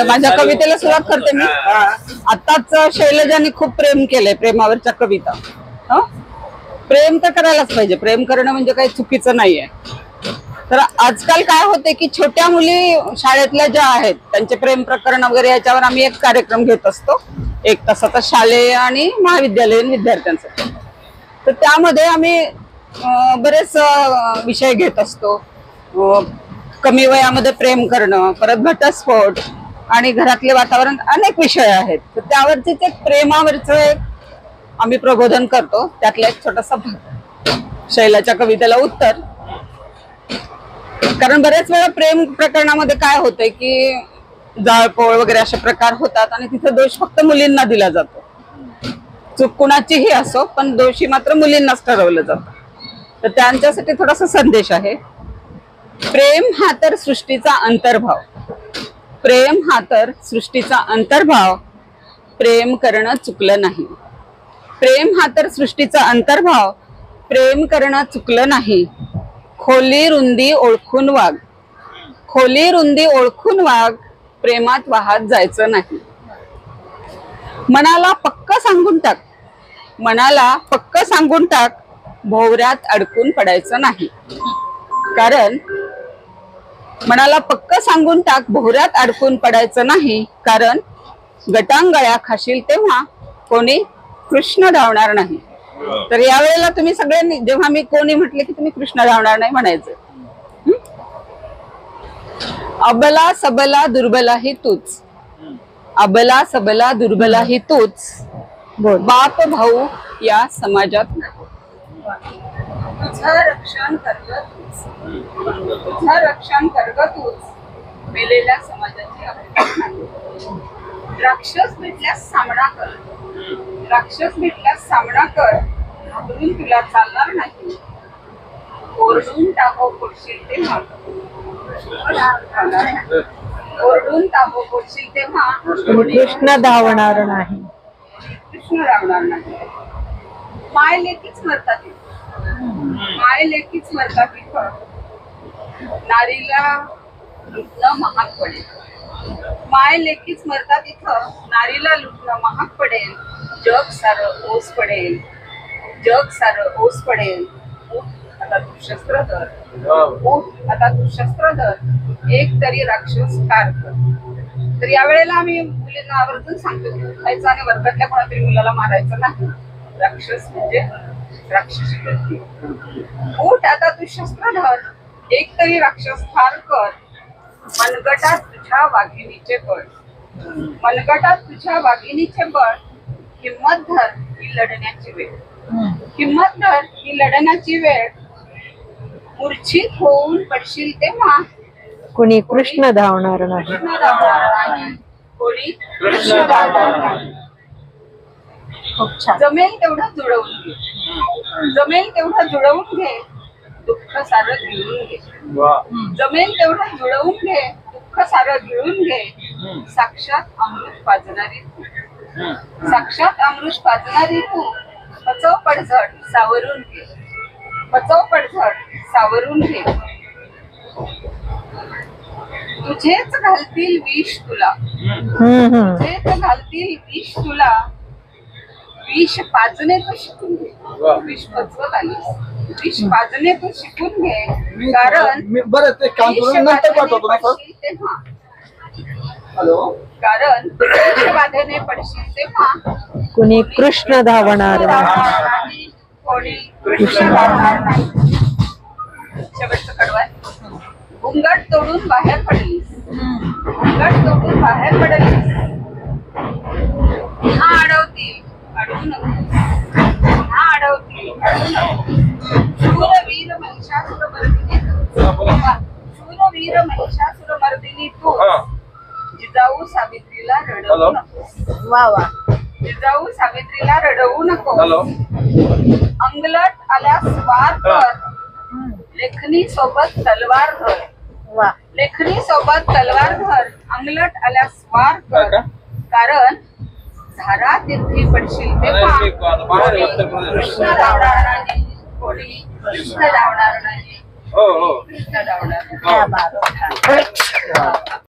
माझ्या कवितेला सुरुवात करते मी। आताच शैलजाने खूप प्रेम केलंय, प्रेमावरच्या कविता। प्रेम तर करायलाच पाहिजे, प्रेम करणं म्हणजे काही चुकीचं नाहीये। तर आजकाल काय होते की छोट्या मुली शाळेतल्या ज्या आहेत त्यांचे प्रेम प्रकरण वगैरे याच्यावर आम्ही एक कार्यक्रम घेत असतो, 1 तासाचा शालेय आणि महाविद्यालयीन विद्यार्थ्यांसाठी। तर त्यामध्ये आम्ही बरेच विषय घेत असतो। कमी वयामध्ये प्रेम करणं, परत घटस्फोट आणि घरातले वातावरण, अनेक विषय आहेत। तर त्यावरतीच एक प्रेमावरचं एक आम्ही प्रबोधन करतो, त्यातला एक छोटासा भाग शैलाच्या कवितेला उत्तर। कारण बरेच वेळा प्रेम प्रकरणामध्ये काय होतंय की जाळपोळ वगैरे असे प्रकार होतात आणि तिथे दोष फक्त मुलींना दिला जातो। चूक कुणाचीही असो, पण दोषी मात्र मुलींनाच ठरवलं जातं। तर त्यांच्यासाठी थोडासा संदेश आहे। प्रेम हा तर सृष्टीचा अंतर्भाव, प्रेम हा तर सृष्टीचा अंतर्भाव, प्रेम करणं चुकलं नाही। प्रेम हा तर सृष्टीचा अंतर्भाव, प्रेम करणं चुकलं नाही। खोली रुंदी ओळखून वाग, खोली रुंदी ओळखून वाग, प्रेमात वाहत जायचं नाही। मनाला पक्क सांगून टाक, मनाला पक्क सांगून टाक, भोवऱ्यात अडकून पडायचं नाही। कारण मनाला पक्क सांगून टाक, भोवऱ्यात अडकून पडायचं नाही। कारण गटांगळ्या खाशील तेव्हा कोणी कृष्ण धावणार नाही। तर यावेळेला तुम्ही सगळ्यांनी, जेव्हा मी कोणी म्हटले की तुम्ही कृष्ण धावणार नाही म्हणायचं। अबला सबला दुर्बला ही तूच, अबला सबला दुर्बला ही तूच, बाप भाऊ या समाजात तुझं रक्षण करग तूच, तुझं रक्षण करग तूच, मेलेल्या समाजाची अपेक्षा। राक्षस भेटल्यास सामना कर, राक्षस भेटल्यास सामना कर, घाबरून तुला चालणार नाही। ओरडून टाको पडशील तेव्हा, ओरडून टाको पडशील तेव्हा कृष्ण धावणार नाही, कृष्ण धावणार नाही। माय लेकीच मरतात, माय लेकीच मरतात इथं, नारीला लुटणं महाग पडेल। माय लेकीच मरतात इथं, नारीला लुटणं महाग पडेल। जग सारं ओस पडेल, जग सारं ओस पडेल। उठ आता तू शस्त्र धर, उठ आता तू शस्त्र धर, एक तरी राक्षस कार कर। तर यावेळेला आम्ही मुलींना आवर्जून सांगतो की उठायचं आणि वर्गातल्या कोणातरी मुलाला मारायचं नाही। राक्षस म्हणजे राक्षसी वृत्ती। उठ आता तू शस्त्र धर, एक तरी राक्षस ठार कर। मनगटात तुझ्या वाघिणीचे बळ, मनगटात तुझ्या वाघिणीचे बळ, हिम्मत धर ही लढण्याची वेळ, हिम्मत धर ही लढण्याची वेळ। मूर्छित होऊन पडशील तेव्हा कोणी कृष्ण धावणार नाही, कोणी कृष्ण धावणार नाही। जमेल तेवढं जुळवून घे, जमेल तेवढं जुळवून घे, दुःख सारं गिळून घे। जमेल तेवढं जुळवून घे, दुःख सारं गिळून घे। साक्षात अमृत पाजणारी तू, साक्षात अमृत पाजणारी तू, बचव पडझड सावरून घे, बचव पडझड सावरून घे। तुझेच घालतील विष तुला, तुझेच घालतील विष तुला, विष पाजणे तू शिकून घे। विष पचवत आलीस, विष पाजणे तू शिकून घे। कारण कारण विषबाधेने पडशील तेव्हा कोणी कृष्ण धावणार नाही, कोणी कृष्ण धावणार नाही। शेवटचं कडवं आहे। घुंगट तोडून बाहेर पडलीस, घुंगट तोडून बाहेर पडलीस, पुन्हा अडवतील अडवू नको, पुन्हा अडवतील अडवू नको। शूरवीर महिषासुरमर्दिनी तू, शूरवीर महिषासुरमर्दिनी तू, जिजाऊ सावित्रीला रडवू नको। वा वा, जिजाऊ सावित्रीला रडवू नको। अंगलट आल्यास वार कर, लेखनी सोबत तलवार धर, वा, लेखनी सोबत तलवार धर। अंगलट आल्यास वार कर, कारण धारा तीर्थी पडशील तेव्हा कृष्ण धावणार नाही, कोणी कृष्ण धावणार नाही, कृष्ण धावणार नाही। राहा.